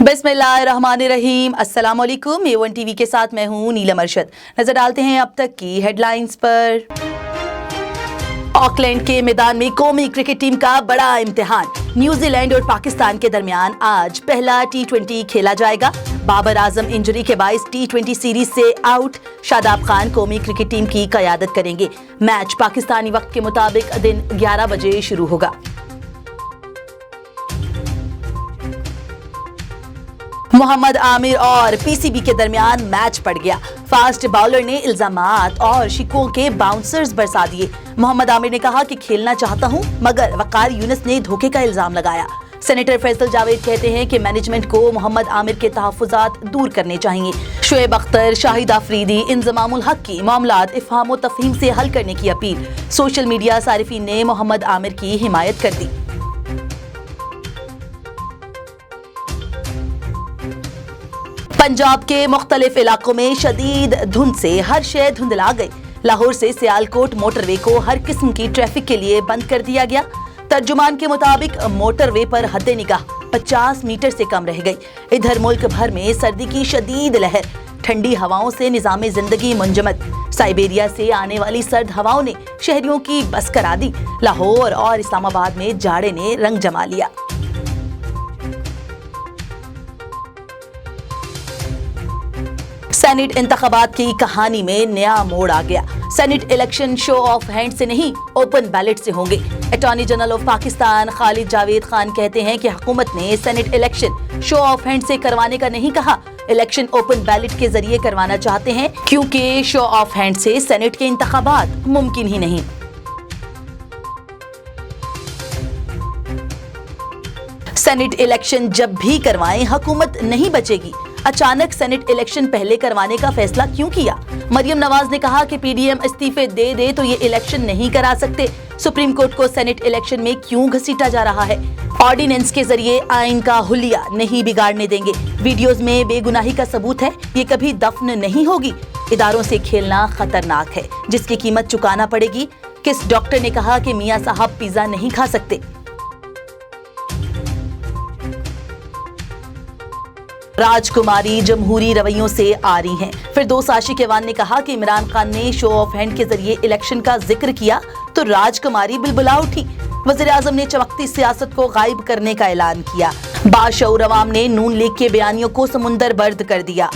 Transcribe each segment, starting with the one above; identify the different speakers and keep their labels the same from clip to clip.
Speaker 1: बिस्मिल्लाहिर्रहमानिर्रहीम। अस्सलाम वालेकुम। A1 टीवी के साथ मैं हूं नीलम अरशद। नजर डालते हैं अब तक की हेडलाइंस पर। ऑकलैंड के मैदान में कौमी क्रिकेट टीम का बड़ा इम्तिहान। न्यूजीलैंड और पाकिस्तान के दरमियान आज पहला T20 खेला जाएगा। बाबर आजम इंजरी के बाइस T20 सीरीज से आउट। शादाब खान कौमी क्रिकेट टीम की क़यादत करेंगे। मैच पाकिस्तानी वक्त के मुताबिक दिन 11 बजे शुरू होगा। मोहम्मद आमिर और पीसीबी के दरमियान मैच पड़ गया। फास्ट बॉलर ने इल्जामात और शिकों के बाउंसर्स बरसा दिए। मोहम्मद आमिर ने कहा कि खेलना चाहता हूं, मगर वकार यूनुस ने धोखे का इल्जाम लगाया। सेनेटर फैसल जावेद कहते हैं कि मैनेजमेंट को मोहम्मद आमिर के तहफ्फुजात दूर करने चाहिए। शुएब अख्तर, शाहिद आफरीदी, इंजमामुल हक की मामलात इफ़हाम व तफ़हीम से हल करने की अपील। सोशल मीडिया सारिफीन ने मोहम्मद आमिर की हिमायत कर दी। पंजाब के मुख्तलिफ इलाकों में शदीद धुंध से हर शय धुंधला गई। लाहौर से सियालकोट मोटरवे को हर किस्म की ट्रैफिक के लिए बंद कर दिया गया। तर्जुमान के मुताबिक मोटरवे पर हद निगाह 50 मीटर से कम रह गई। इधर मुल्क भर में सर्दी की शदीद लहर, ठंडी हवाओं से निज़ामे जिंदगी मुंजमद। साइबेरिया से आने वाली सर्द हवाओं ने शहरियों की बस करा दी। लाहौर और इस्लामाबाद में जाड़े ने रंग जमा लिया। सेनेट इंतखाबात की कहानी में नया मोड़ आ गया। Senate election show off hand से नहीं, ओपन बैलेट से होंगे। Attorney general of Pakistan Khalid Javed Khan कहते हैं कि हुकूमत ने senate election show off hand से करवाने का नहीं कहा, इलेक्शन ओपन बैलेट के जरिए करवाना चाहते हैं, क्योंकि शो ऑफ हैंड से सेनेट के इंतखाबात मुमकिन ही नहीं। सेनेट इलेक्शन जब भी करवाएं, हुकूमत नहीं बचेगी। अचानक सेनेट इलेक्शन पहले करवाने का फैसला क्यों किया? मरियम नवाज ने कहा कि पीडीएम इस्तीफे दे दे तो ये इलेक्शन नहीं करा सकते। सुप्रीम कोर्ट को सेनेट इलेक्शन में क्यों घसीटा जा रहा है? ऑर्डिनेंस के जरिए आइन का हुलिया नहीं बिगाड़ने देंगे। वीडियोस में बेगुनाही का सबूत है, ये कभी दफन नहीं होगी। इदारों से खेलना खतरनाक है, जिसकी कीमत चुकाना पड़ेगी। किस डॉक्टर ने कहा कि मियां साहब पिज्जा नहीं खा सकते? राजकुमारी जमहूरी रवैयों से आ रही हैं। फिरदौस आशिक एवान ने कहा कि इमरान खान ने शो ऑफ हैंड के जरिए इलेक्शन का जिक्र किया तो राजकुमारी बिलबुला उठी। वज़ीर आज़म ने चमकती सियासत को गायब करने का ऐलान किया। बाशऊर अवाम ने नून लीग के बयानियों को समुंदर बर्द कर दिया।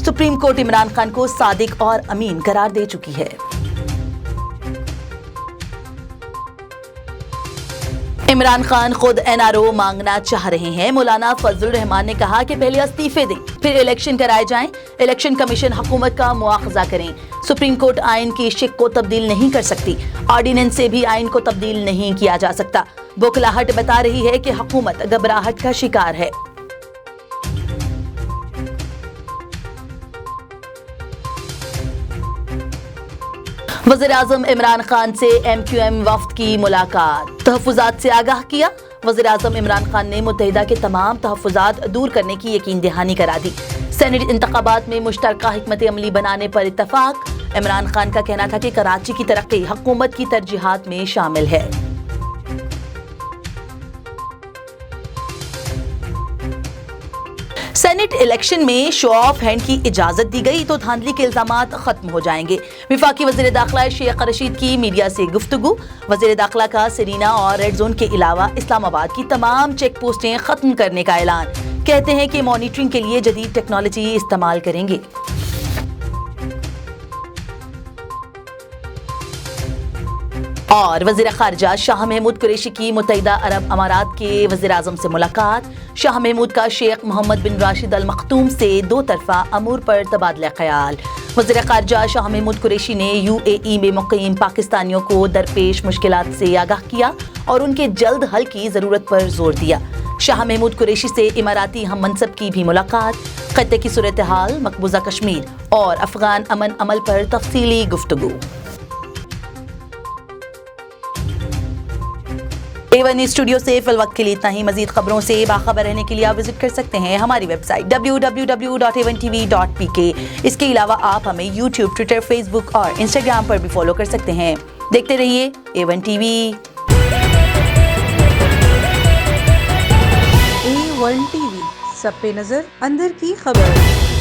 Speaker 1: सुप्रीम कोर्ट इमरान खान को सादिक और अमीन करार दे चुकी है। इमरान खान खुद NRO मांगना चाह रहे हैं। मौलाना फजलुर रहमान ने कहा कि पहले इस्तीफे दें, फिर इलेक्शन कराए जाएं। इलेक्शन कमीशन हुकूमत का मुआखजा करें। सुप्रीम कोर्ट आइन की शिक को तब्दील नहीं कर सकती। ऑर्डिनेंस से भी आइन को तब्दील नहीं किया जा सकता। बौखलाहट बता रही है कि हुकूमत घबराहट का शिकार है। वज़ीर आज़म इमरान खान से MQM वफ्द की मुलाकात, तहफ्फुजात से आगाह किया। वज़ीर आज़म इमरान खान ने मुत्तहिदा के तमाम तहफ्फुजात दूर करने की यकीन दहानी करा दी। सेनेट इंतखाबात में मुश्तरका हिकमत अमली बनाने पर इत्तफाक। इमरान खान का कहना था कि कराची की तरक्की हुकूमत की तरजीहात में शामिल है। सेनेट इलेक्शन में शो ऑफ हैंड की इजाजत दी गई तो धांधली के इल्जामात खत्म हो जाएंगे। वफाकी वज़ीर दाखिला शेख रशीद की मीडिया से गुफ्तगू। वज़ीर दाखिला का सेरीना और रेड जोन के अलावा इस्लामाबाद की तमाम चेक पोस्टें खत्म करने का ऐलान। कहते हैं कि मॉनिटरिंग के लिए जदीद टेक्नोलॉजी इस्तेमाल करेंगे। और वज़ीर ख़ारिजा शाह महमूद कुरैशी की मुत्तहिदा अरब अमारात के वज़ीर आज़म से मुलाकात। शाह महमूद का शेख मोहम्मद बिन राशिद अल मखतूम से दो तरफा अमूर पर तबादला ख्याल। वज़ीर ख़ारिजा शाह महमूद कुरैशी ने UAE में मुक़ीम पाकिस्तानियों को दरपेश मुश्किलात से आगाह किया और उनके जल्द हल की ज़रूरत पर जोर दिया। शाह महमूद कुरैशी से इमाराती हम मनसब की भी मुलाकात। ख़त्ते की सूरत हाल, मकबूजा कश्मीर और अफ़गान अमन अमल पर तफसीली गुफ्तगू। A1 स्टूडियो से फिल वक्त के लिए इतना ही। मजीद खबरों से बाखबर रहने के लिए आप विजिट कर सकते हैं हमारी वेबसाइट www.a1tv.pk। इसके अलावा आप हमें YouTube, ट्विटर, फेसबुक और इंस्टाग्राम पर भी फॉलो कर सकते हैं। देखते रहिए A1 TV।
Speaker 2: A1 TV سب پہ نظر اندر کی خبر۔